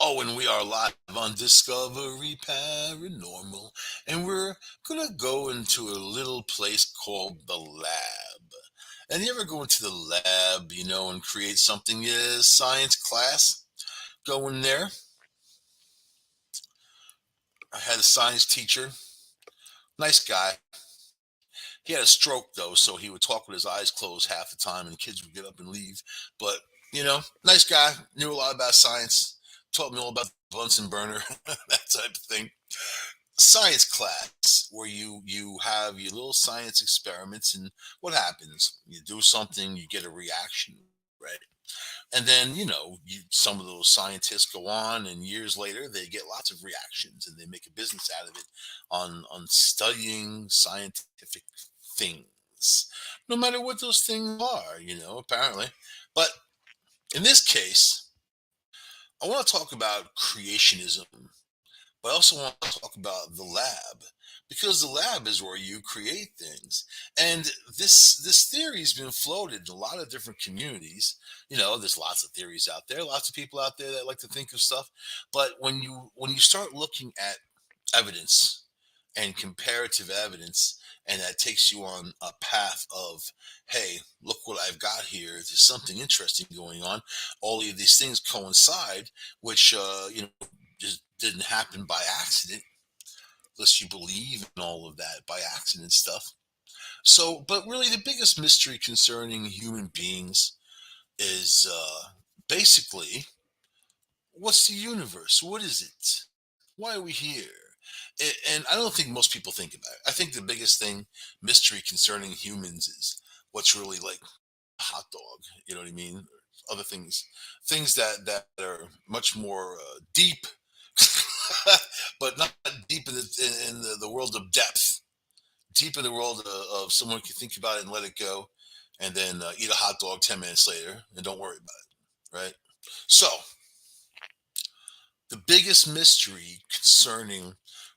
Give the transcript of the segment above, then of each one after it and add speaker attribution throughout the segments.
Speaker 1: Oh, and we are live on Discovery Paranormal, and we're gonna go into a little place called the lab. And you ever go into the lab, and create something? Yeah, science class. Go in there. I had a science teacher, nice guy. He had a stroke though, so he would talk with his eyes closed half the time, and kids would get up and leave. But nice guy, knew a lot about science, taught me all about the Bunsen burner, that type of thing. Science class where you have your little science experiments, and what happens, you do something, you get a reaction, right? And then some of those scientists go on, and years later they get lots of reactions, and they make a business out of it on studying scientific things, no matter what those things are, apparently. But in this case, I want to talk about creationism, but I also want to talk about the lab, because the lab is where you create things. And this theory has been floated in a lot of different communities. There's lots of theories out there, lots of people out there that like to think of stuff. But when you start looking at evidence and comparative evidence, and that takes you on a path of, hey, look what I've got here, there's something interesting going on, all of these things coincide, which just didn't happen by accident, unless you believe in all of that by accident stuff. So, but really, the biggest mystery concerning human beings is basically, what's the universe? What is it? Why are we here? And I don't think most people think about it. I think the biggest thing, mystery concerning humans, is what's really like a hot dog. You know what I mean? Other things that are much more deep, but not deep in the world of depth. Deep in the world of someone can think about it and let it go, and then eat a hot dog 10 minutes later and don't worry about it. Right? So the biggest mystery concerning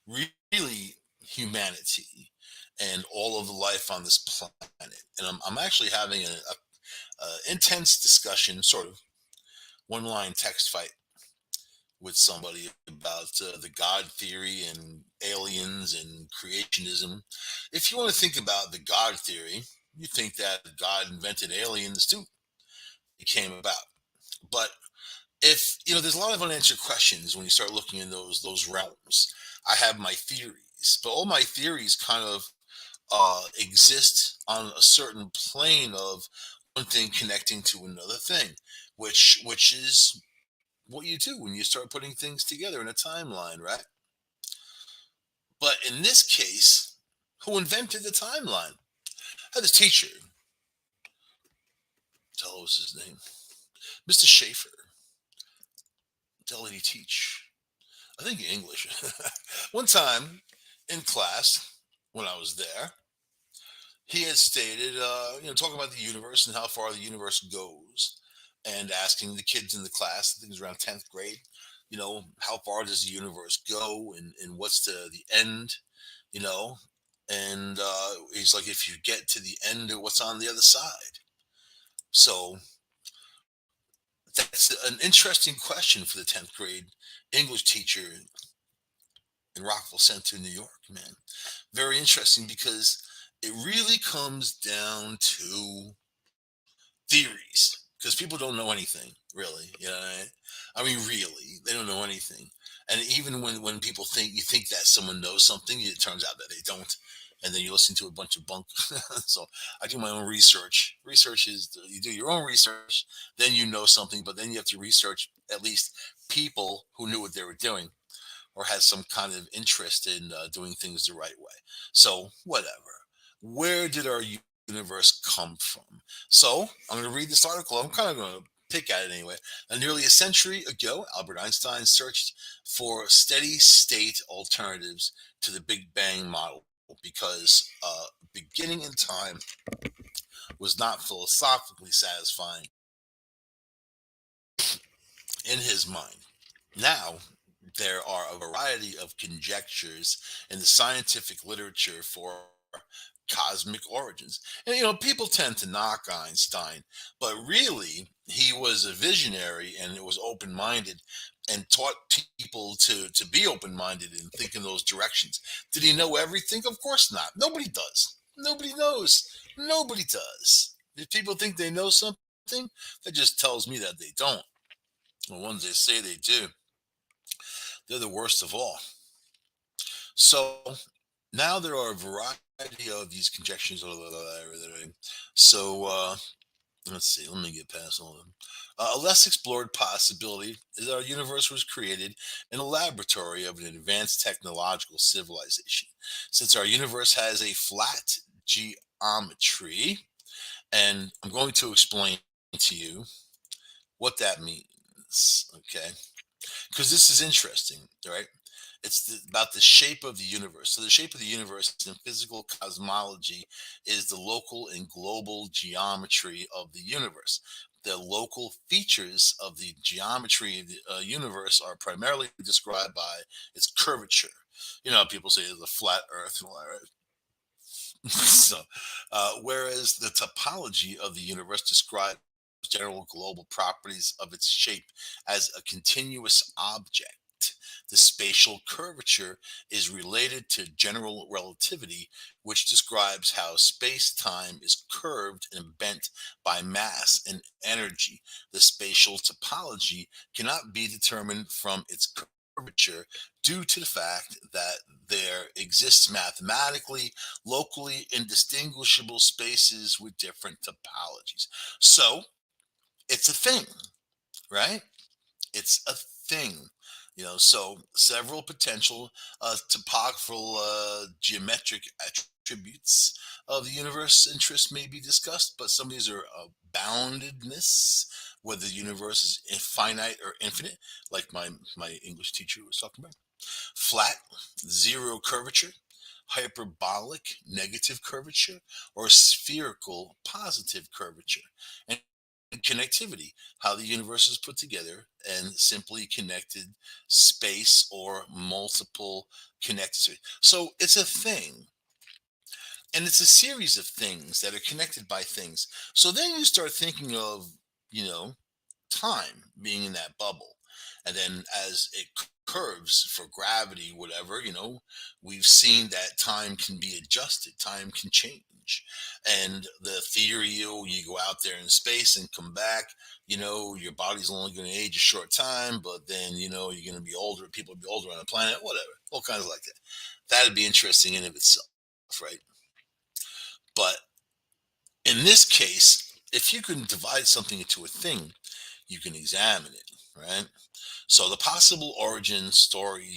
Speaker 1: really humanity and all of the life on this planet. And I'm actually having a intense discussion, sort of one line text fight with somebody about the God theory and aliens and creationism. If you want to think about the God theory, you think that God invented aliens too. It came about. But if there's a lot of unanswered questions when you start looking in those realms. I have my theories, but all my theories kind of exist on a certain plane of one thing connecting to another thing, which is what you do when you start putting things together in a timeline, right? But in this case, who invented the timeline? I had this teacher. Tell what was his name, Mr. Schaefer. Tell did he teach? I think English. One time in class, when I was there, he had stated, talking about the universe and how far the universe goes, and asking the kids in the class, I think it was around 10th grade, how far does the universe go, and what's the end, you know? And he's like, if you get to the end of what's on the other side. So that's an interesting question for the 10th grade English teacher in Rockville Center, New York, man. Very interesting, because it really comes down to theories, because people don't know anything really. I mean, really, they don't know anything. And even when people think you think that someone knows something, it turns out that they don't. And then you listen to a bunch of bunk. So I do my own research. Research is, you do your own research, then you know something, but then you have to research at least people who knew what they were doing, or has some kind of interest in doing things the right way. So, whatever. Where did our universe come from? So, I'm going to read this article. I'm kind of going to pick at it anyway. Nearly a century ago, Albert Einstein searched for steady state alternatives to the Big Bang model, because beginning in time was not philosophically satisfying in his mind. Now, there are a variety of conjectures in the scientific literature for cosmic origins. And people tend to knock Einstein, but really he was a visionary and it was open-minded, and taught people to be open-minded and think in those directions. Did he know everything? Of course not. Nobody does. Nobody knows. Nobody does. If people think they know something, that just tells me that they don't. The ones they say they do, they're the worst of all. So now there are a variety of these conjectures. So let's see. Let me get past all of them. A less explored possibility is that our universe was created in a laboratory of an advanced technological civilization. Since our universe has a flat geometry, and I'm going to explain to you what that means. Okay, because this is interesting, right? About the shape of the universe. So the shape of the universe in physical cosmology is the local and global geometry of the universe. The local features of the geometry of the universe are primarily described by its curvature. People say there's a flat Earth and all that, right? So, whereas the topology of the universe describes general global properties of its shape as a continuous object. The spatial curvature is related to general relativity, which describes how space time is curved and bent by mass and energy. The spatial topology cannot be determined from its curvature due to the fact that there exists mathematically, locally indistinguishable spaces with different topologies. So it's a thing, right? It's a thing. So several potential topographical geometric attributes of the universe interest may be discussed, but some of these are boundedness, whether the universe is finite or infinite, like my English teacher was talking about, flat, zero curvature, hyperbolic, negative curvature, or spherical, positive curvature. And connectivity, how the universe is put together and simply connected space or multiple connected. So it's a thing. And it's a series of things that are connected by things. So then you start thinking of, you know, time being in that bubble. And then as it curves for gravity, whatever, we've seen that time can be adjusted, time can change. And the theory, you go out there in space and come back, your body's only going to age a short time, but then, you're going to be older, people will be older on the planet, whatever, all kinds like that. That'd be interesting in of itself, right? But in this case, if you can divide something into a thing, you can examine it, right? So the possible origin story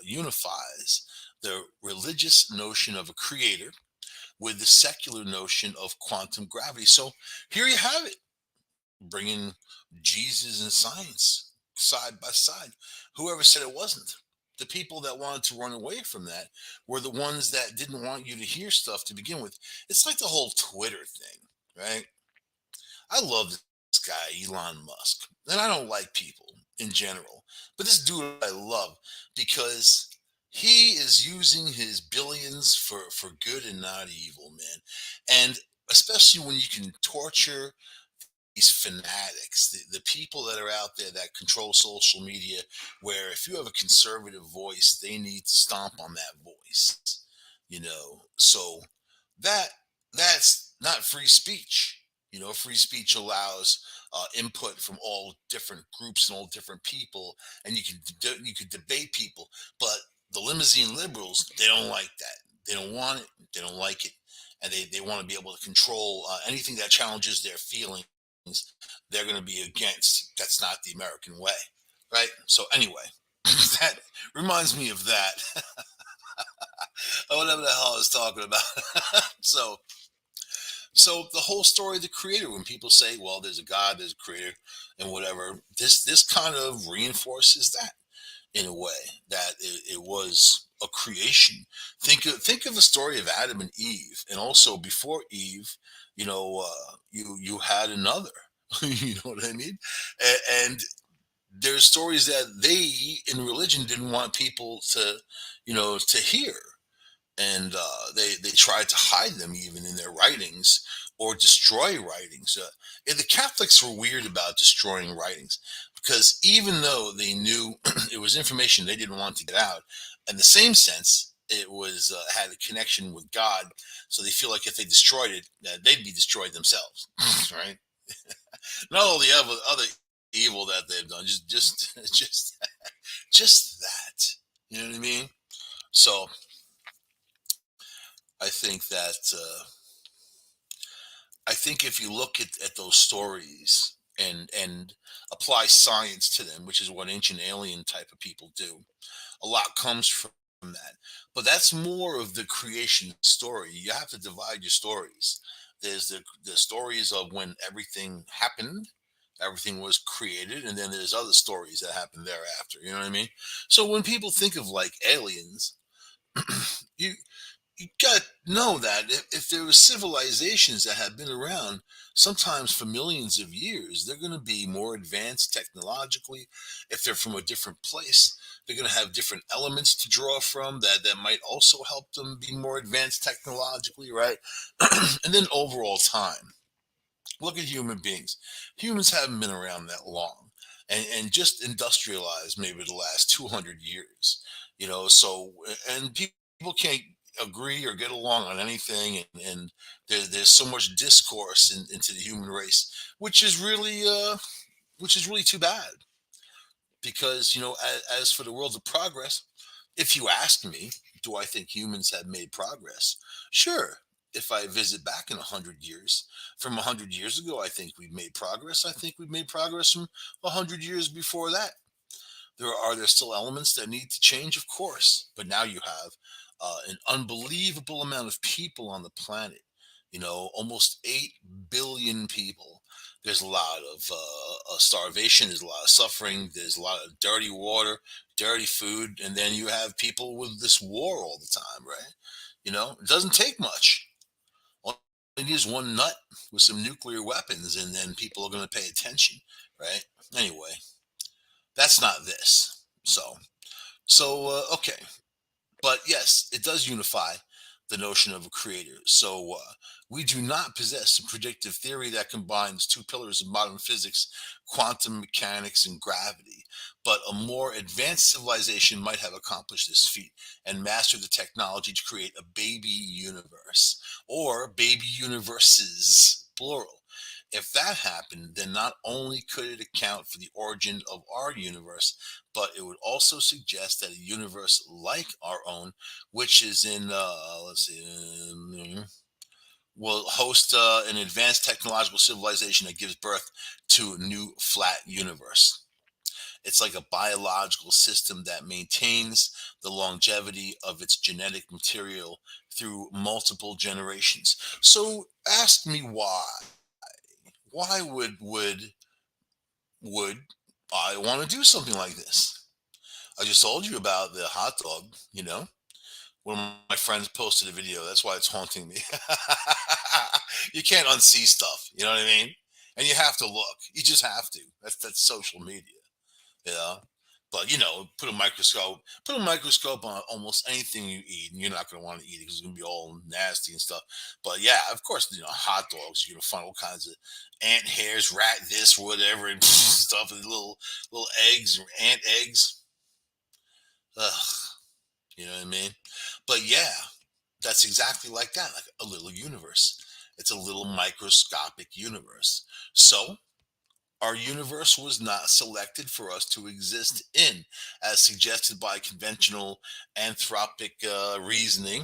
Speaker 1: unifies the religious notion of a creator with the secular notion of quantum gravity. So here you have it, bringing Jesus and science side by side. Whoever said it wasn't? The people that wanted to run away from that were the ones that didn't want you to hear stuff to begin with. It's like the whole Twitter thing, right? I love this guy, Elon Musk, and I don't like people in general, but this dude I love because he is using his billions for good and not evil, man. And especially when you can torture these fanatics, the people that are out there that control social media, where if you have a conservative voice, they need to stomp on that voice, So that that's not free speech. Free speech allows input from all different groups and all different people, and you can debate people. But the limousine liberals, they don't like that. They don't want it. They don't like it, and they want to be able to control anything that challenges their feelings. They're going to be against. That's not the American way, right? So anyway, that reminds me of that. Whatever the hell I was talking about. So the whole story of the creator, when people say, well, there's a God, there's a creator, and whatever, this kind of reinforces that in a way that it was a creation. Think of the story of Adam and Eve, and also before Eve, you had another. You know what I mean? And there's stories that they in religion didn't want people to hear, and they tried to hide them even in their writings, or destroy writings. And the Catholics were weird about destroying writings because even though they knew it was information they didn't want to get out, in the same sense, it was had a connection with God. So they feel like if they destroyed it, they'd be destroyed themselves, right? Not all the other evil that they've done, just that. You know what I mean? So I think that I think if you look at those stories and apply science to them, which is what ancient alien type of people do, a lot comes from that. But that's more of the creation story. You have to divide your stories. There's the stories of when everything happened, everything was created, and then there's other stories that happen thereafter. You know what I mean? So when people think of like aliens, you you got to know that if there were civilizations that have been around sometimes for millions of years, they're going to be more advanced technologically. If they're from a different place, they're going to have different elements to draw from that might also help them be more advanced technologically, right? And then overall time. Look at human beings. Humans haven't been around that long, and just industrialized maybe the last 200 years. So and people can't agree or get along on anything, and there's so much discourse into the human race, which is really too bad because as for the world of progress, if you ask me, do I think humans have made progress? Sure. If I visit back in 100 years, from 100 years ago, I think we've made progress. I think we've made progress from 100 years before that. There still elements that need to change, of course, but now you have an unbelievable amount of people on the planet. Almost 8 billion people. There's a lot of starvation. There's a lot of suffering. There's a lot of dirty water, dirty food, and then you have people with this war all the time, right? It doesn't take much. All you need is one nut with some nuclear weapons, and then people are going to pay attention, right? Anyway, that's not this. Okay, but yes, it does unify the notion of a creator. So we do not possess a predictive theory that combines two pillars of modern physics, quantum mechanics, and gravity. But a more advanced civilization might have accomplished this feat and mastered the technology to create a baby universe or baby universes, plural. If that happened, then not only could it account for the origin of our universe, but it would also suggest that a universe like our own, which is in, let's see, will host an advanced technological civilization that gives birth to a new flat universe. It's like a biological system that maintains the longevity of its genetic material through multiple generations. So ask me why. Why would I want to do something like this? I just told you about the hot dog, One of my friends posted a video. That's why it's haunting me. You can't unsee stuff, you know what I mean? And you have to look. You just have to. That's social media, you know. But put a microscope on almost anything you eat, and you're not going to want to eat it because it's going to be all nasty and stuff. But yeah, of course, hot dogs. You're going to find all kinds of ant hairs, rat this, whatever, and stuff, and little eggs, ant eggs. Ugh, you know what I mean? But yeah, that's exactly like that, like a little universe. It's a little microscopic universe. So our universe was not selected for us to exist in, as suggested by conventional anthropic reasoning,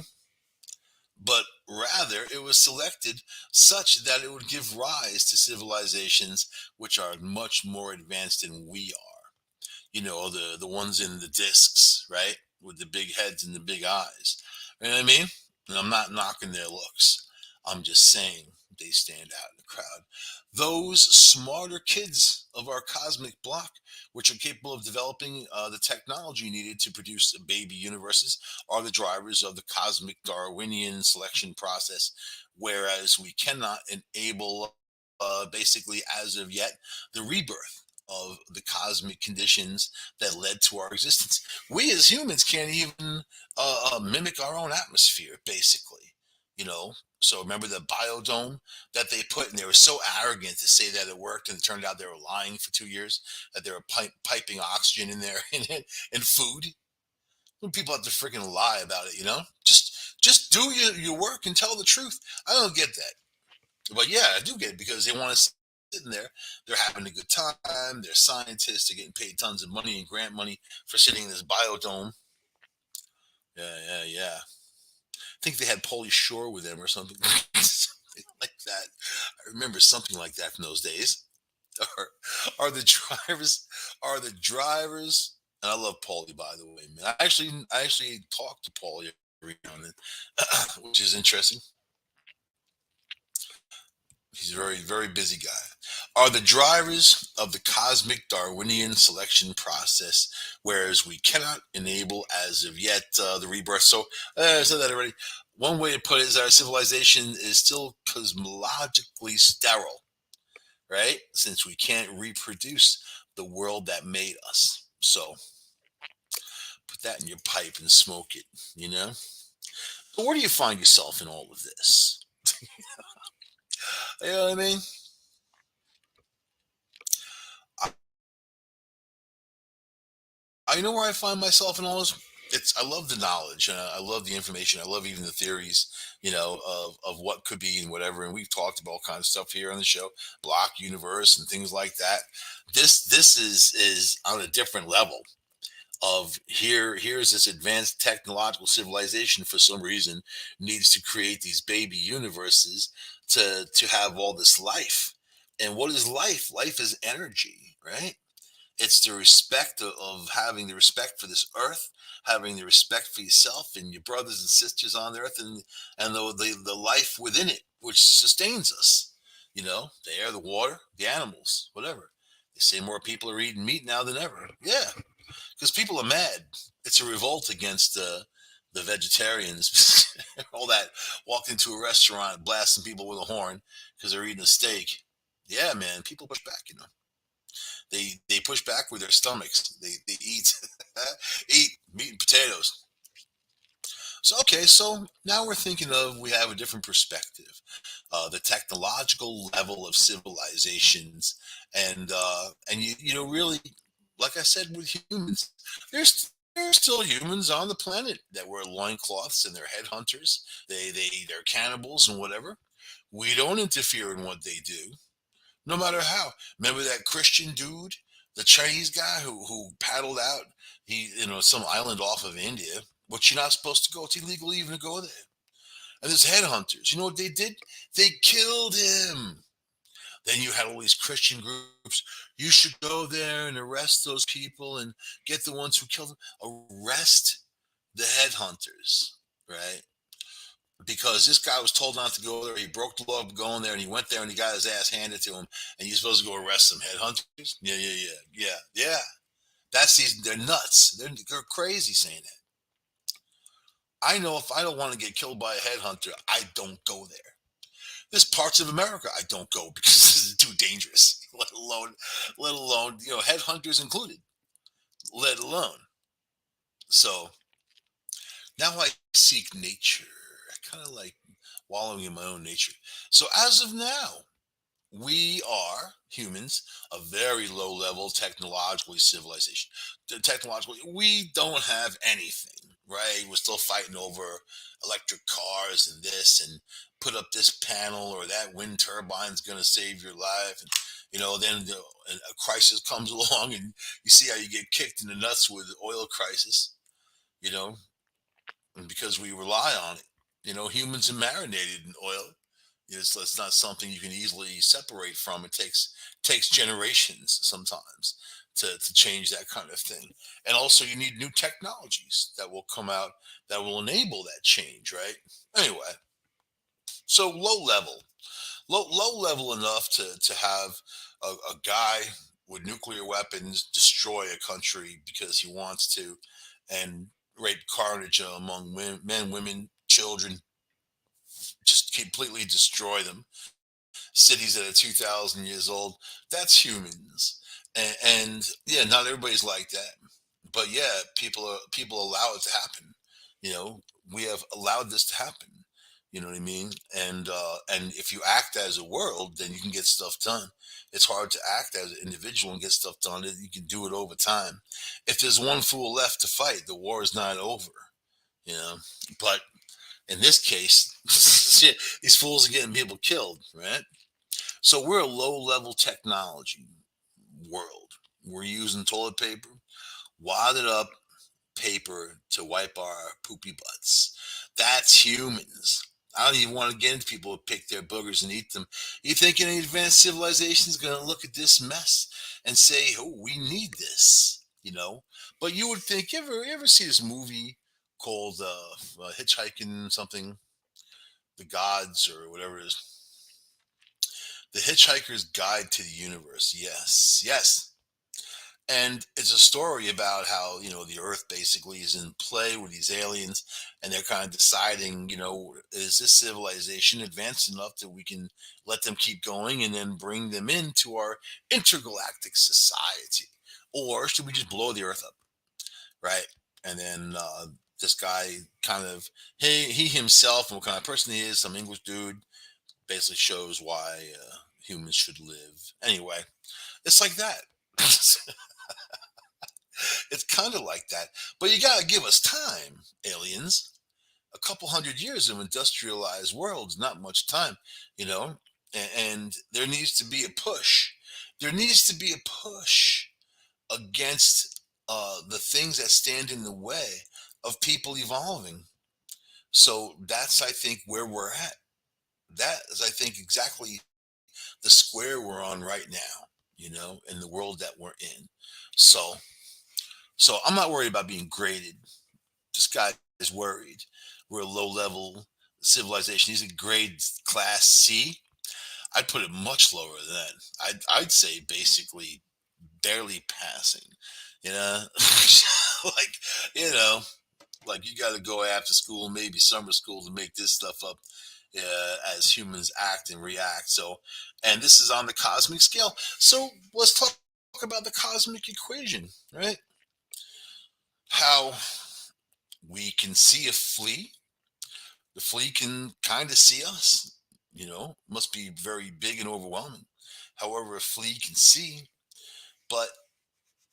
Speaker 1: but rather it was selected such that it would give rise to civilizations which are much more advanced than we are. The ones in the discs, right, with the big heads and the big eyes. You know what I mean? And I'm not knocking their looks. I'm just saying they stand out in the crowd. Those smarter kids of our cosmic block, which are capable of developing the technology needed to produce baby universes, are the drivers of the cosmic Darwinian selection process, whereas we cannot enable, basically, as of yet, the rebirth of the cosmic conditions that led to our existence. We as humans can't even mimic our own atmosphere, basically. you know. So remember the biodome that they put, and they were so arrogant to say that it worked, and it turned out they were lying for 2 years, that they were piping oxygen in there and food. When people have to freaking lie about it, you know, just do your work and tell the truth. I don't get that, but yeah, I do get it because they want to sit in there. They're having a good time. They're scientists. They're getting paid tons of money and grant money for sitting in this biodome. Yeah, yeah, yeah. I think they had Pauly Shore with them or something, something like that. I remember something like that from those days. Are, are the drivers? Are the drivers? And I love Paulie, by the way, man. I actually talked to Paulie every now and then, which is interesting. He's a very, very busy guy. Are the drivers of the cosmic Darwinian selection process, whereas we cannot enable as of yet the rebirth. So I said that already. One way to put it is our civilization is still cosmologically sterile, right? Since we can't reproduce the world that made us. So put that in your pipe and smoke it, you know? So where do you find yourself in all of this? You know what I mean? I know where I find myself in all this. It's I love the knowledge and I love the information. I love even the theories, of what could be and whatever. And we've talked about all kinds of stuff here on the show, block universe and things like that. This is on a different level of here's this advanced technological civilization for some reason needs to create these baby universes to have all this life. And what is life? Life is energy, right? It's the respect of having the respect for this earth, having the respect for yourself and your brothers and sisters on the earth, and the life within it, which sustains us. You know, the air, the water, the animals, whatever. They say more people are eating meat now than ever. Yeah, because people are mad. It's a revolt against the vegetarians. All that walked into a restaurant blasting people with a horn because they're eating a steak. Yeah, man, people push back. They push back with their stomachs. They eat eat meat and potatoes. So okay, so now we're thinking of we have a different perspective, the technological level of civilizations, and really, like I said, with humans, there's still humans on the planet that wear loincloths and they're headhunters. They're cannibals and whatever. We don't interfere in what they do no matter how. Remember that Christian dude, the Chinese guy who paddled out, some island off of India, which you're not supposed to go. It's illegal even to go there. And there's headhunters. You know what they did? They killed him. Then you had all these Christian groups. You should go there and arrest those people and get the ones who killed them. Arrest the headhunters, right? Because this guy was told not to go there. He broke the law of going there, and he went there, and he got his ass handed to him. And you're supposed to go arrest some headhunters? Yeah, yeah, yeah, yeah, yeah. That's these. They're nuts. They're crazy saying that. I know if I don't want to get killed by a headhunter, I don't go there. There's parts of America I don't go because this is too dangerous. Let alone headhunters included. Let alone. So now I seek nature. I kind of like wallowing in my own nature. So as of now, we are humans, a very low level technologically civilization. Technologically, we don't have anything, right? We're still fighting over electric cars and this, and put up this panel or that wind turbine is going to save your life. And, then a crisis comes along and you see how you get kicked in the nuts with the oil crisis, you know, because we rely on it. Humans are marinated in oil. It's not something you can easily separate from. It takes generations sometimes to change that kind of thing. And also, you need new technologies that will come out that will enable that change, right? Anyway, so low level enough to have a guy with nuclear weapons destroy a country because he wants to, and rape carnage among men, women, children, just completely destroy them. Cities that are 2,000 years old. That's humans, and yeah, not everybody's like that, but yeah, people allow it to happen. We have allowed this to happen. You know what I mean? And if you act as a world, then you can get stuff done. It's hard to act as an individual and get stuff done. You can do it over time. If there's one fool left to fight, the war is not over. You know, but in this case, shit, these fools are getting people killed, right? So we're a low-level technology world. We're using toilet paper, wadded up paper to wipe our poopy butts. That's humans. I don't even want to get into people who pick their boogers and eat them. You think any advanced civilization is going to look at this mess and say, "Oh, we need this," you know? But you would think, you ever see this movie called Hitchhiking something, the Gods or whatever it is, the Hitchhiker's Guide to the Universe? Yes, yes. And it's a story about how the earth basically is in play with these aliens, and they're kind of deciding, is this civilization advanced enough that we can let them keep going and then bring them into our intergalactic society, or should we just blow the earth up, right? And then this guy kind of, he himself and what kind of person he is, some English dude, basically shows why humans should live anyway. It's like that. It's kind of like that. But you got to give us time, aliens. A couple hundred years of industrialized worlds, not much time, you know? And there needs to be a push. There needs to be a push against the things that stand in the way of people evolving. So that's, I think, where we're at. That is, I think, exactly the square we're on right now, in the world that we're in. So, so I'm not worried about being graded. This guy is worried. We're a low level civilization. He's a grade class C. I'd put it much lower than that. I'd say basically barely passing. You know, like you know, like you got to go after school, maybe summer school, to make this stuff up as humans act and react. So, and this is on the cosmic scale. So let's talk about the cosmic equation, right? How we can see a flea. The flea can kind of see us, must be very big and overwhelming. However, a flea can see, but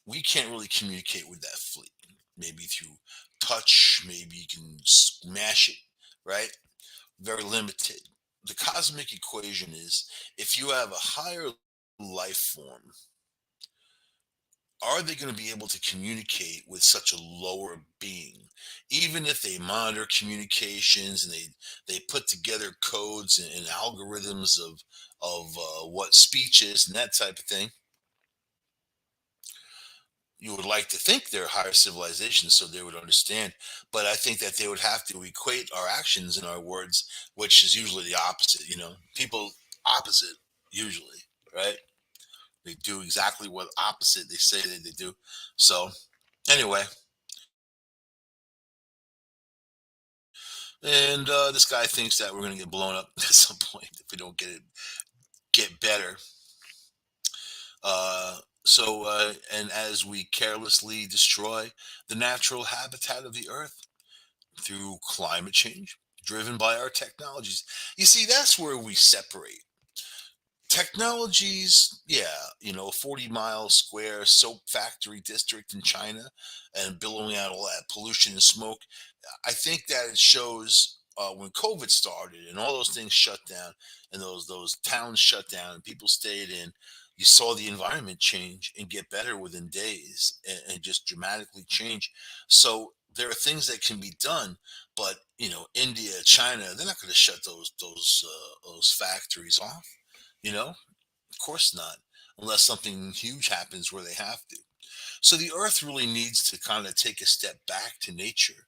Speaker 1: we can't really communicate with that flea. Maybe through touch, maybe you can smash it, right? Very limited. The cosmic equation is, if you have a higher life form, are they going to be able to communicate with such a lower being, even if they monitor communications and they put together codes and algorithms of what speech is and that type of thing? You would like to think they're higher civilizations so they would understand, but I think that they would have to equate our actions and our words, which is usually the opposite. People opposite usually, right? They do exactly what opposite they say that they do. So anyway, and this guy thinks that we're going to get blown up at some point if we don't get better. And as we carelessly destroy the natural habitat of the earth through climate change driven by our technologies, you see, that's where we separate. Technologies, yeah, 40-mile square soap factory district in China and billowing out all that pollution and smoke. I think that it shows when COVID started and all those things shut down and those towns shut down and people stayed in. You saw the environment change and get better within days, and just dramatically change. So there are things that can be done, but India, China, they're not going to shut those factories off. Of course not, unless something huge happens where they have to. So the earth really needs to kind of take a step back to nature.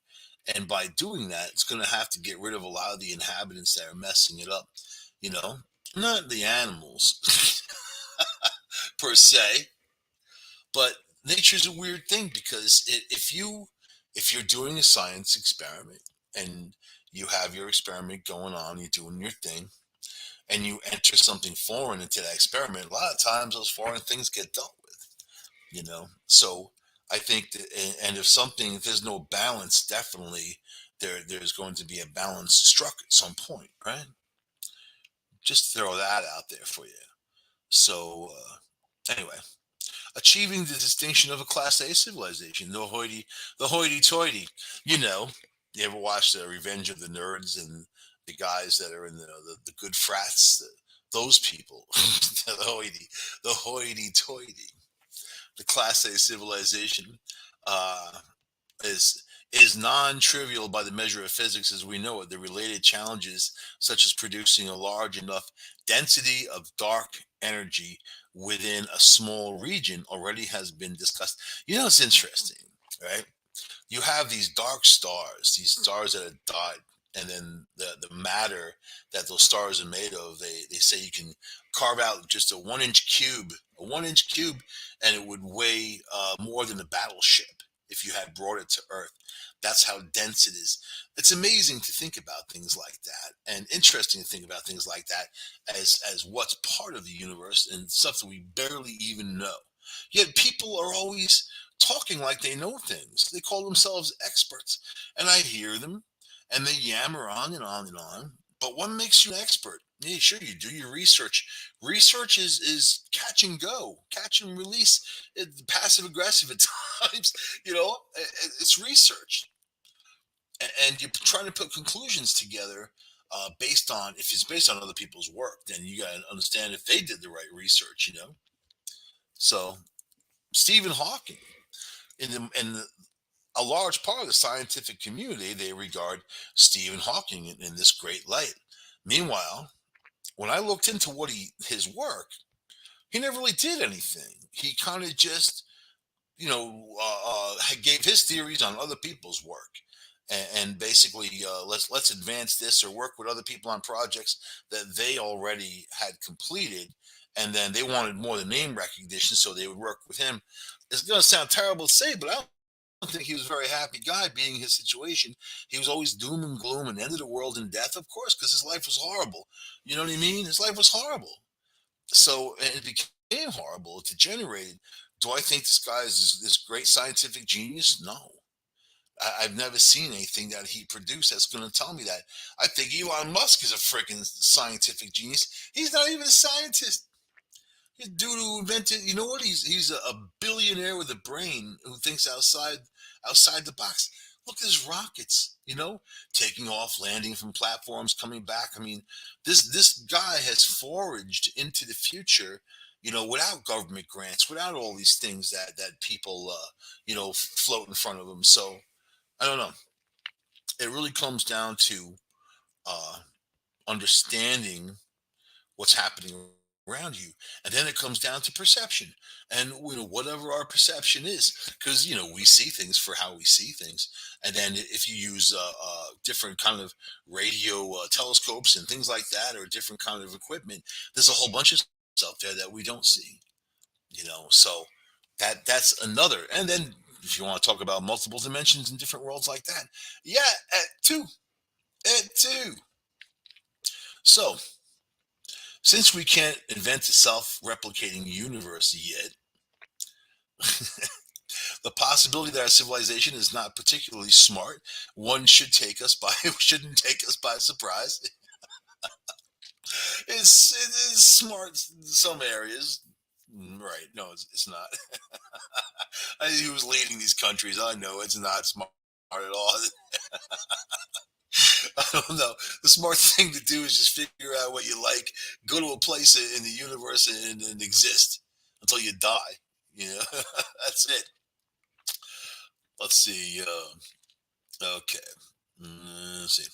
Speaker 1: And by doing that, it's going to have to get rid of a lot of the inhabitants that are messing it up. You know, not the animals per se, but nature's a weird thing because if you're doing a science experiment and you have your experiment going on, you're doing your thing, and you enter something foreign into that experiment, a lot of times those foreign things get dealt with. So I think that, and if there's no balance, definitely there's going to be a balance struck at some point, right? Just throw that out there for you. So anyway, achieving the distinction of a Class A civilization, the hoity-toity. You know, you ever watch the Revenge of the Nerds and the guys that are in the good frats? Those people, the hoity-toity, the Class A civilization. Uh, is non-trivial by the measure of physics as we know it. The related challenges, such as producing a large enough density of dark energy within a small region, already has been discussed. You know, it's interesting, right? You have these stars that have died, and then the matter that those stars are made of, they say you can carve out just a 1 inch cube, and it would weigh more than a battleship if you had brought it to Earth. That's how dense it is. It's amazing to think about things like that, and interesting to think about things like that as what's part of the universe and stuff that we barely even know. Yet people are always talking like they know things. They call themselves experts. And I hear them and they yammer on and on and on. But what makes you an expert? Yeah, sure, you do your research. Research is catch and go, catch and release. Passive aggressive at times. It's research, and you're trying to put conclusions together based on, if it's based on other people's work, then you got to understand if they did the right research. So Stephen Hawking, in a large part of the scientific community, they regard Stephen Hawking in this great light. Meanwhile, when I looked into his work, he never really did anything. He kind of just, gave his theories on other people's work, and basically, let's advance this or work with other people on projects that they already had completed, and then they wanted more than name recognition, so they would work with him. It's going to sound terrible to say, but I don't think he was a very happy guy being his situation. He was always doom and gloom and end of the world and death, of course, because his life was horrible. You know what I mean? His life was horrible. So, and it became horrible. It degenerated. Do I think this guy is this great scientific genius? No. I've never seen anything that he produced that's going to tell me that. I think Elon Musk is a freaking scientific genius. He's not even a scientist. He's a dude who invented. You know what? He's a billionaire with a brain who thinks outside the box. Look at his rockets. Taking off, landing from platforms, coming back. I mean, this guy has foraged into the future. Without government grants, without all these things that people float in front of him. So I don't know. It really comes down to uh, understanding what's happening around you, and then it comes down to perception, and whatever our perception is, because we see things for how we see things, and then if you use different kind of radio telescopes and things like that, or different kind of equipment, there's a whole bunch of stuff there that we don't see. So that's another. And then if you want to talk about multiple dimensions and different worlds like that, yeah, at two. So since we can't invent a self-replicating universe yet, the possibility that our civilization is not particularly smart, one should take us by shouldn't take us by surprise. It is smart in some areas. Right. No, it's not. He was leading these countries. I know it's not smart at all. I don't know. The smart thing to do is just figure out what you like, go to a place in the universe, and exist until you die. That's it. Let's see. Okay. Let's see.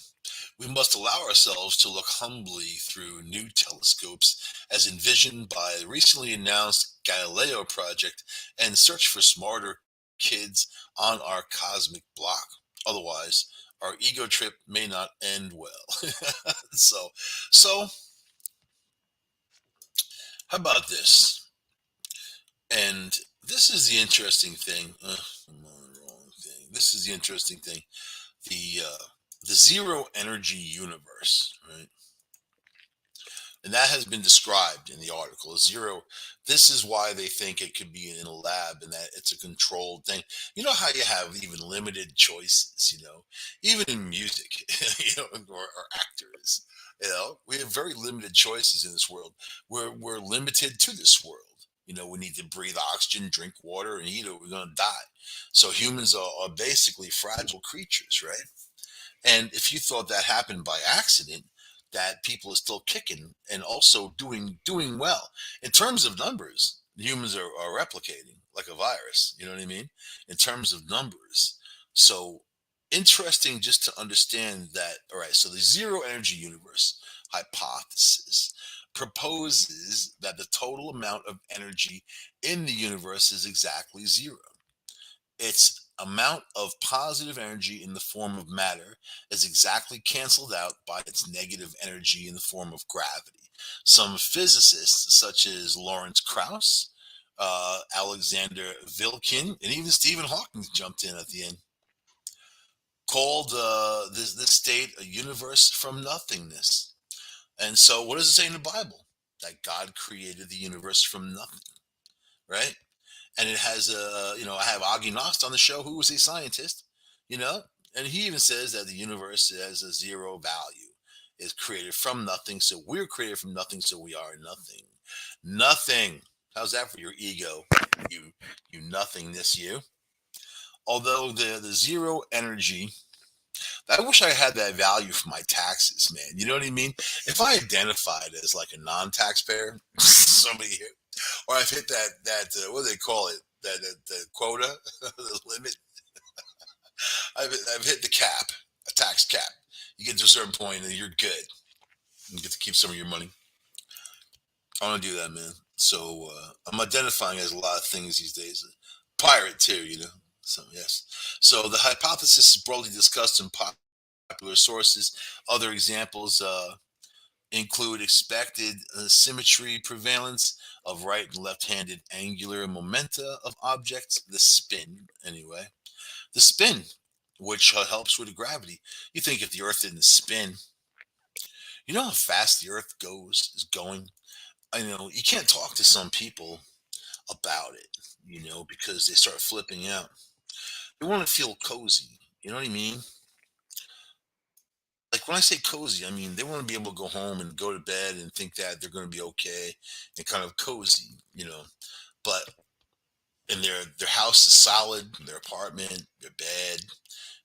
Speaker 1: We must allow ourselves to look humbly through new telescopes as envisioned by the recently announced Galileo project and search for smarter kids on our cosmic block. Otherwise, our ego trip may not end well. so, so how about this? And this is the interesting thing. I'm on the wrong thing. This is the interesting thing. The the zero energy universe, right? And that has been described in the article. Zero. This is why they think it could be in a lab and that it's a controlled thing. You know how you have even limited choices, even in music, or actors. We have very limited choices in this world. We're limited to this world. We need to breathe oxygen, drink water, and eat, or we're going to die. So humans are basically fragile creatures, right? And if you thought that happened by accident, that people are still kicking and also doing well in terms of numbers, humans are replicating like a virus. You know what I mean? In terms of numbers, so interesting just to understand that. All right, so the zero energy universe hypothesis proposes that the total amount of energy in the universe is exactly zero. Its amount of positive energy in the form of matter is exactly canceled out by its negative energy in the form of gravity. Some physicists, such as Lawrence Krauss, Alexander Vilkin, and even Stephen Hawking jumped in at the end, called this state a universe from nothingness. And so, what does it say in the Bible? That God created the universe from nothing, right? And it has I have Augie Nost on the show, who was a scientist, you know, and he even says that the universe has a zero value, is created from nothing. So we're created from nothing. So we are nothing. Nothing. How's that for your ego? You, you nothingness, you. Although the zero energy, I wish I had that value for my taxes, man. You know what I mean? If I identified as like a non-taxpayer, somebody here, or I've hit that what do they call it? That the quota, the limit. I've hit the cap, a tax cap. You get to a certain point and you're good. You get to keep some of your money. I want to do that, man. So I'm identifying as a lot of things these days. Pirate too, So yes. So the hypothesis is broadly discussed in popular sources. Other examples include expected symmetry prevalence of right and left-handed angular momenta of objects, the spin, anyway. The spin, which helps with gravity. You think if the Earth didn't spin, you know how fast the Earth is going. I know you can't talk to some people about it, because they start flipping out. They want to feel cozy. You know what I mean? Like when I say cozy, I mean they want to be able to go home and go to bed and think that they're going to be okay and kind of cozy. But and their house is solid, their apartment, their bed,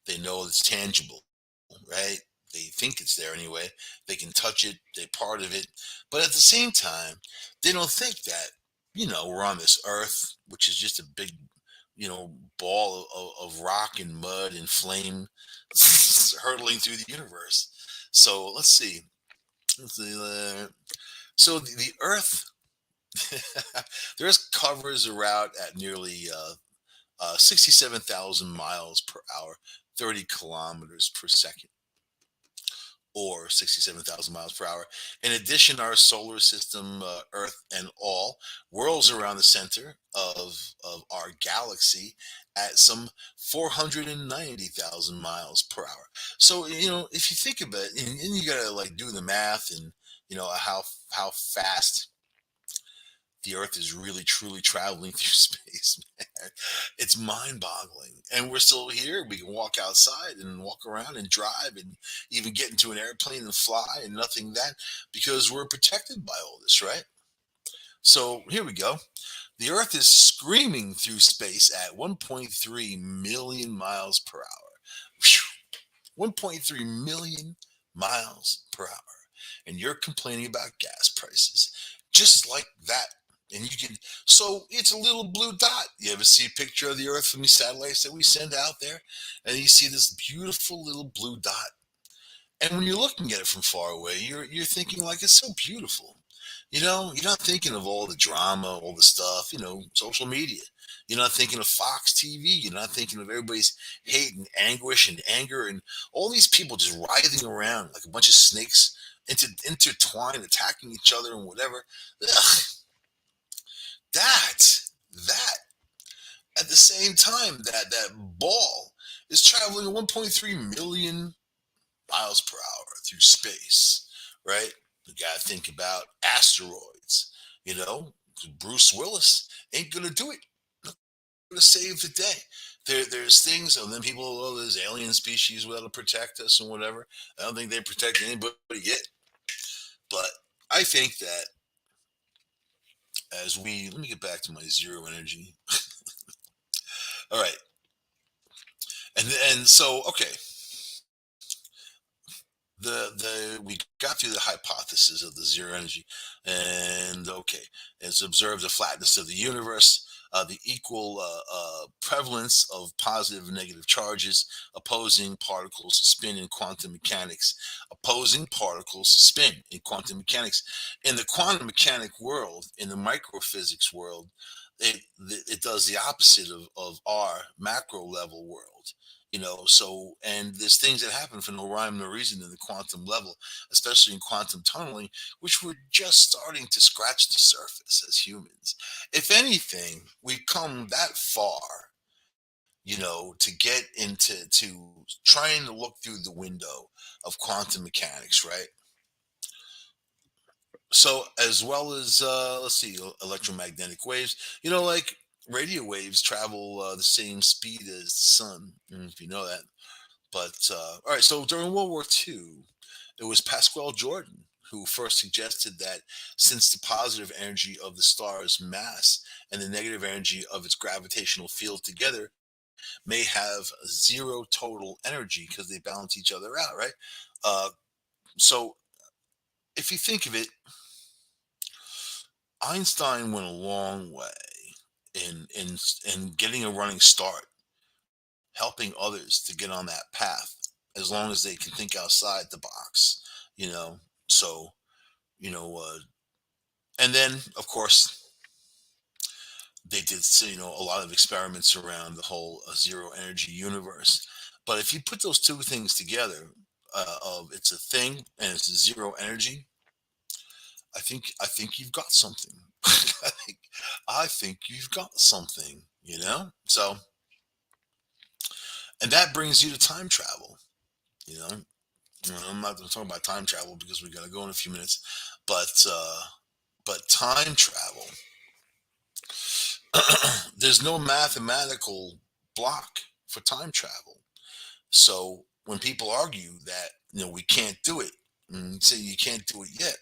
Speaker 1: they know it's tangible, right? They think it's there anyway. They can touch it, they're part of it. But at the same time, they don't think that, we're on this earth, which is just a big, ball of rock and mud and flame hurtling through the universe. So let's see. Let's see so the Earth, the Earth covers around at nearly 67,000 miles per hour, 30 kilometers per second, or 67,000 miles per hour. In addition, our solar system, Earth and all, whirls around the center of our galaxy at some 490,000 miles per hour. So, if you think about it, and you got to like do the math and, how fast the earth is really truly traveling through space, man. It's mind-boggling, and we're still here. We can walk outside and walk around and drive and even get into an airplane and fly and nothing that, because we're protected by all this, right? So here we go. The earth is screaming through space at 1.3 million miles per hour. Phew. 1.3 million miles per hour. And you're complaining about gas prices just like that. And you can, so it's a little blue dot. You ever see a picture of the Earth from these satellites that we send out there? And you see this beautiful little blue dot. And when you're looking at it from far away, you're thinking like it's so beautiful. You're not thinking of all the drama, all the stuff, social media. You're not thinking of Fox TV. You're not thinking of everybody's hate and anguish and anger and all these people just writhing around like a bunch of snakes intertwined, attacking each other and whatever. Ugh, that, that, at the same time, that ball is traveling at 1.3 million miles per hour through space, right? You got to think about asteroids. You know, Bruce Willis ain't gonna do it. Not gonna save the day. There's things, and then people, oh, there's alien species that'll protect us and whatever. I don't think they protect anybody yet. But I think that as we let me get back to my zero energy. All right, and so okay, the we got through the hypothesis of the zero energy, and okay, it's observed the flatness of the universe, the equal prevalence of positive and negative charges, opposing particles spin in quantum mechanics, opposing particles spin in quantum mechanics. In the quantum mechanic world, in the microphysics world, it does the opposite of our macro level world. So and there's things that happen for no rhyme nor reason in the quantum level, especially in quantum tunneling, which we're just starting to scratch the surface as humans. If anything, we've come that far, to get to trying to look through the window of quantum mechanics, right? So as well as let's see, electromagnetic waves, like radio waves travel the same speed as the sun, if you know that. But all right, so during World War II, it was Pascal Jordan who first suggested that since the positive energy of the star's mass and the negative energy of its gravitational field together may have zero total energy because they balance each other out, right? Uh, so if you think of it, Einstein went a long way in getting a running start, helping others to get on that path, as long as they can think outside the box, you know. So you know, and then of course they did a lot of experiments around the whole zero energy universe. But if you put those two things together, of it's a thing and it's zero energy, I think you've got something. I think you've got something, So, and that brings you to time travel. You know, I'm not going to talk about time travel because we got to go in a few minutes, but time travel. There's no mathematical block for time travel. So when people argue that we can't do it, and say you can't do it yet,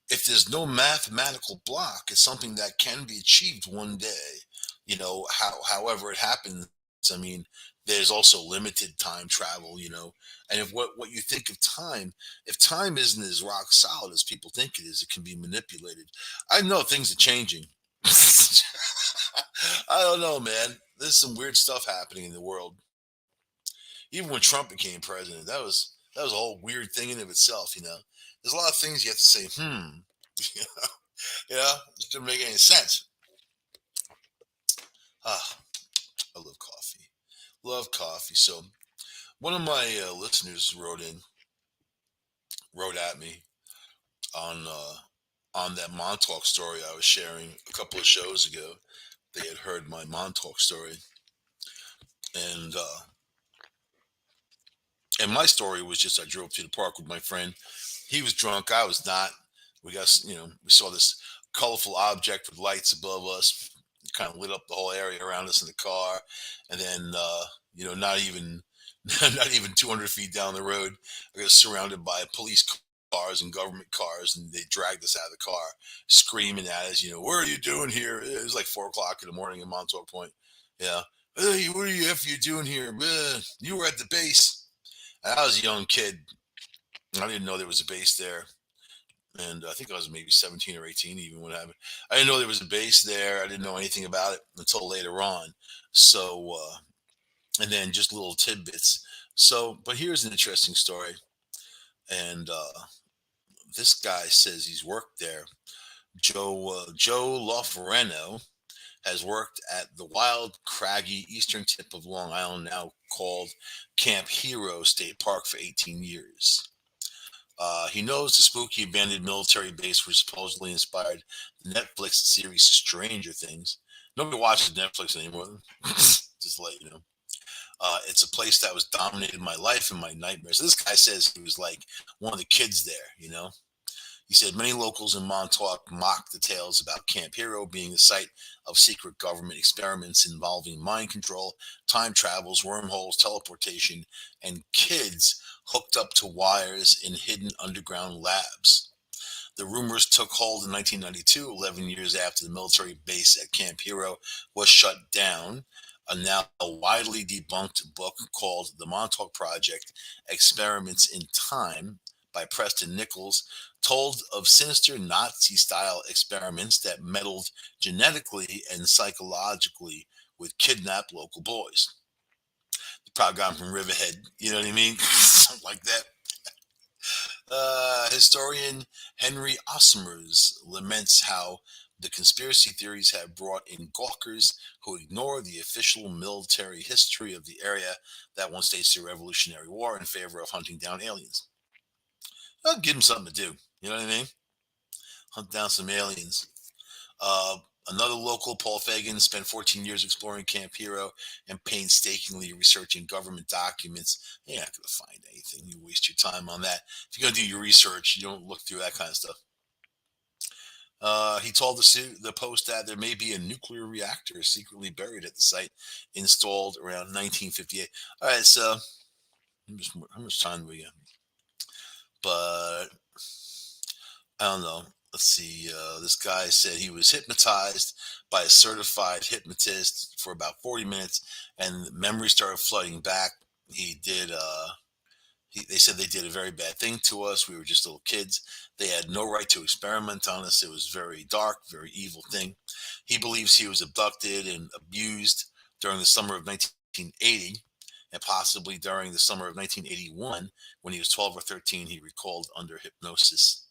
Speaker 1: if there's no mathematical block, it's something that can be achieved one day. However it happens. I mean, there's also limited time travel. And if what you think of time, if time isn't as rock solid as people think it is, it can be manipulated. I know things are changing. I don't know, man. There's some weird stuff happening in the world. Even when Trump became president, that was a whole weird thing in of itself. There's a lot of things you have to say. It doesn't make any sense. Ah, I love coffee. Love coffee. So one of my listeners wrote at me on that Montauk story I was sharing a couple of shows ago. They had heard my Montauk story, and my story was just I drove to the park with my friend. He was drunk. I was not. We saw this colorful object with lights above us. It kind of lit up the whole area around us in the car. And then, not even, not even 200 feet down the road, I got surrounded by police cars and government cars. And they dragged us out of the car screaming at us, what are you doing here? It was like 4 o'clock in the morning in Montauk Point. Yeah. Hey, what are you doing here? You were at the base. And I was a young kid. I didn't know there was a base there, and I think I was maybe 17 or 18 even when it happened. I didn't know there was a base there. I didn't know anything about it until later on. So, and then just little tidbits. So, but here's an interesting story. And this guy says he's worked there. Joe LaFerreno has worked at the wild, craggy eastern tip of Long Island, now called Camp Hero State Park, for 18 years. He knows the spooky abandoned military base which supposedly inspired the Netflix series Stranger Things. Nobody watches Netflix anymore. Just to let you know. It's a place that was dominated my life and my nightmares. So this guy says he was like one of the kids there. He said many locals in Montauk mocked the tales about Camp Hero being the site of secret government experiments involving mind control, time travels, wormholes, teleportation, and kids hooked up to wires in hidden underground labs. The rumors took hold in 1992, 11 years after the military base at Camp Hero was shut down. A now widely debunked book called The Montauk Project Experiments in Time by Preston Nichols told of sinister Nazi style experiments that meddled genetically and psychologically with kidnapped local boys. The proud guy from Riverhead, you know what I mean? Something like that. Historian Henry Osmers laments how the conspiracy theories have brought in gawkers who ignore the official military history of the area that once staged the Revolutionary War in favor of hunting down aliens. I'll give them something to do. You know what I mean? Hunt down some aliens. Uh, Another local, Paul Fagan, spent 14 years exploring Camp Hero and painstakingly researching government documents. You're not going to find anything. You waste your time on that. If you're going to do your research, you don't look through that kind of stuff. He told the Post that there may be a nuclear reactor secretly buried at the site, installed around 1958. All right, so how much time do we got? But I don't know. Let's see. This guy said he was hypnotized by a certified hypnotist for about 40 minutes, and memories started flooding back. He did. They said they did a very bad thing to us. We were just little kids. They had no right to experiment on us. It was very dark, very evil thing. He believes he was abducted and abused during the summer of 1980, and possibly during the summer of 1981 when he was 12 or 13. He recalled under hypnosis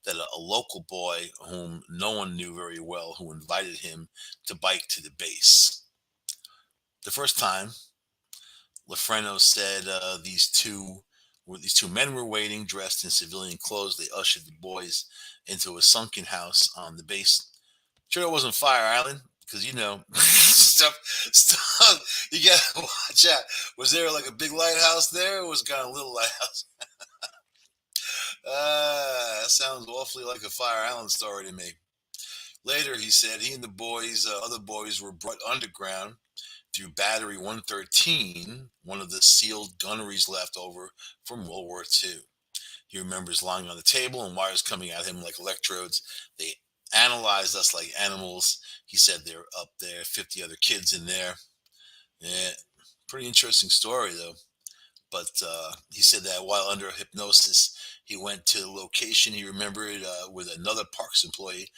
Speaker 1: that a local boy whom no one knew very well who invited him to bike to the base. The first time, Lefreno said these two men were waiting, dressed in civilian clothes. They ushered the boys into a sunken house on the base. Sure, it wasn't Fire Island because stuff. You gotta watch out. Was there like a big lighthouse there, or was it kind of a little lighthouse? That sounds awfully like a Fire Island story to me. Later, he said he and other boys, were brought underground through Battery 113, one of the sealed gunneries left over from World War II. He remembers lying on the table and wires coming at him like electrodes. They analyzed us like animals. He said they were up there, 50 other kids in there. Yeah, pretty interesting story, though. But he said that while under hypnosis, he went to the location he remembered with another Parks employee,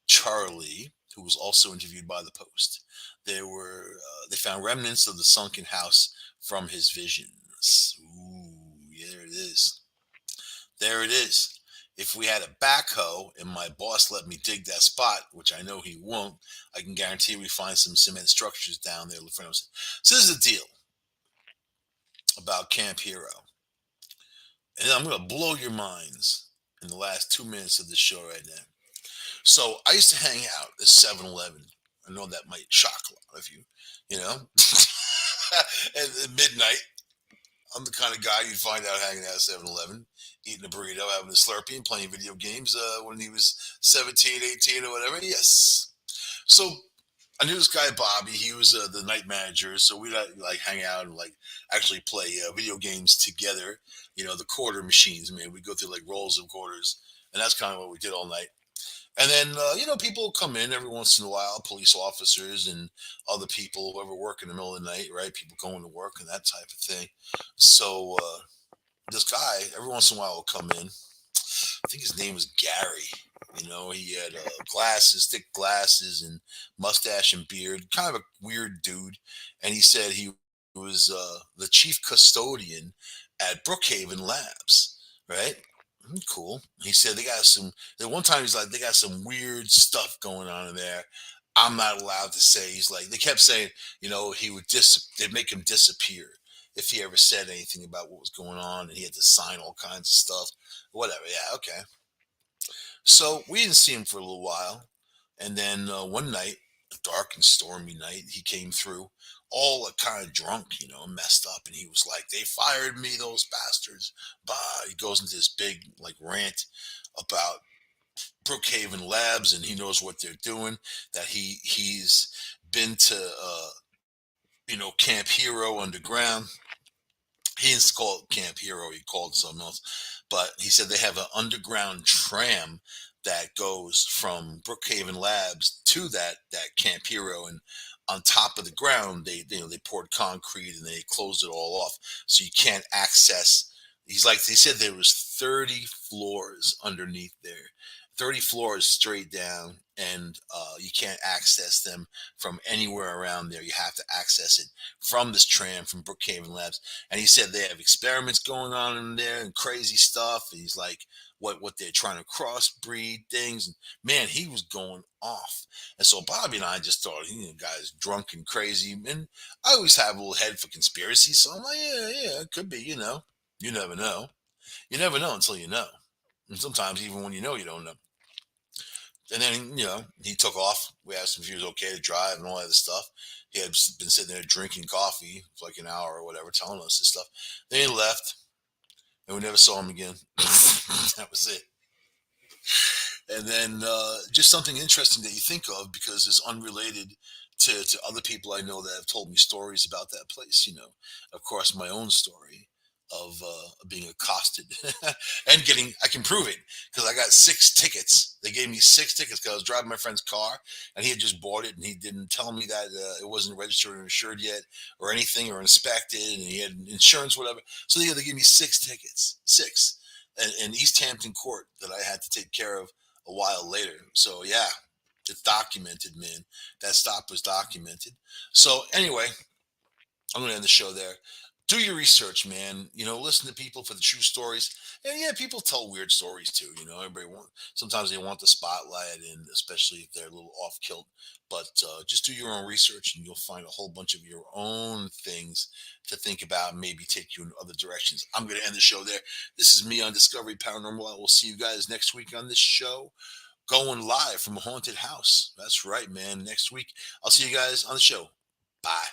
Speaker 1: Charlie, who was also interviewed by the Post. They found remnants of the sunken house from his visions. Ooh, yeah, there it is. There it is. If we had a backhoe and my boss let me dig that spot, which I know he won't, I can guarantee we find some cement structures down there. Lefreno said. So this is the deal about Camp Hero, and I'm going to blow your minds in the last 2 minutes of this show right now. So I used to hang out at 7-Eleven. I know that might shock a lot of you, you know. At midnight, I'm the kind of guy you'd find out hanging out at 7-Eleven, eating a burrito, having a Slurpee, and playing video games when he was 17, 18, or whatever. Yes. So I knew this guy, Bobby. He was the night manager. So we'd like hang out and like actually play video games together. You know, the quarter machines. I mean, we'd go through like rolls of quarters. And that's kind of what we did all night. And then, people come in every once in a while, police officers and other people, whoever work in the middle of the night, right? People going to work and that type of thing. So this guy, every once in a while, will come in. I think his name was Gary. You know, he had glasses, thick glasses, and mustache and beard. Kind of a weird dude. And he said he was the chief custodian at Brookhaven Labs, right? Cool. He said they got some. At one time, he's like, they got some weird stuff going on in there. I'm not allowed to say. He's like, they kept saying, he would they'd make him disappear if he ever said anything about what was going on, and he had to sign all kinds of stuff. Whatever. Yeah. Okay. So we didn't see him for a little while, and then one night, a dark and stormy night, he came through, all kind of drunk, messed up, and he was like, "They fired me, those bastards." Bah! He goes into this big like rant about Brookhaven Labs, and he knows what they're doing. That he's been to Camp Hero underground. He didn't call it Camp Hero. He called it something else. But he said they have an underground tram that goes from Brookhaven Labs to that Camp Hero, and on top of the ground they poured concrete and they closed it all off, so you can't access. He's like they said there was 30 floors underneath there, 30 floors straight down, and you can't access them from anywhere around there. You have to access it from this tram from Brookhaven Labs. And he said they have experiments going on in there and crazy stuff. And he's like, what they're trying to crossbreed things. And man, he was going off. And so Bobby and I just thought, guy's drunk and crazy. And I always have a little head for conspiracy. So I'm like, yeah, it could be, You never know. You never know until you know. And sometimes even when you know, you don't know. And then, he took off. We asked him if he was okay to drive and all that other stuff. He had been sitting there drinking coffee for like an hour or whatever, telling us this stuff. Then he left, and we never saw him again. That was it. And then just something interesting that you think of because it's unrelated to other people I know that have told me stories about that place. Of course, my own story of being accosted and I can prove it because I got 6 tickets. They gave me 6 tickets because I was driving my friend's car and he had just bought it and he didn't tell me that it wasn't registered or insured yet or anything or inspected, and he had insurance, whatever. So they gave me 6 tickets, in East Hampton Court that I had to take care of a while later. So yeah, it's documented, man. That stop was documented. So anyway, I'm going to end the show there. Do your research, man. Listen to people for the true stories. And yeah, people tell weird stories too. Sometimes they want the spotlight, and especially if they're a little off kilt. But just do your own research, and you'll find a whole bunch of your own things to think about, and maybe take you in other directions. I'm going to end the show there. This is me on Discovery Paranormal. I will see you guys next week on this show, going live from a haunted house. That's right, man. Next week, I'll see you guys on the show. Bye.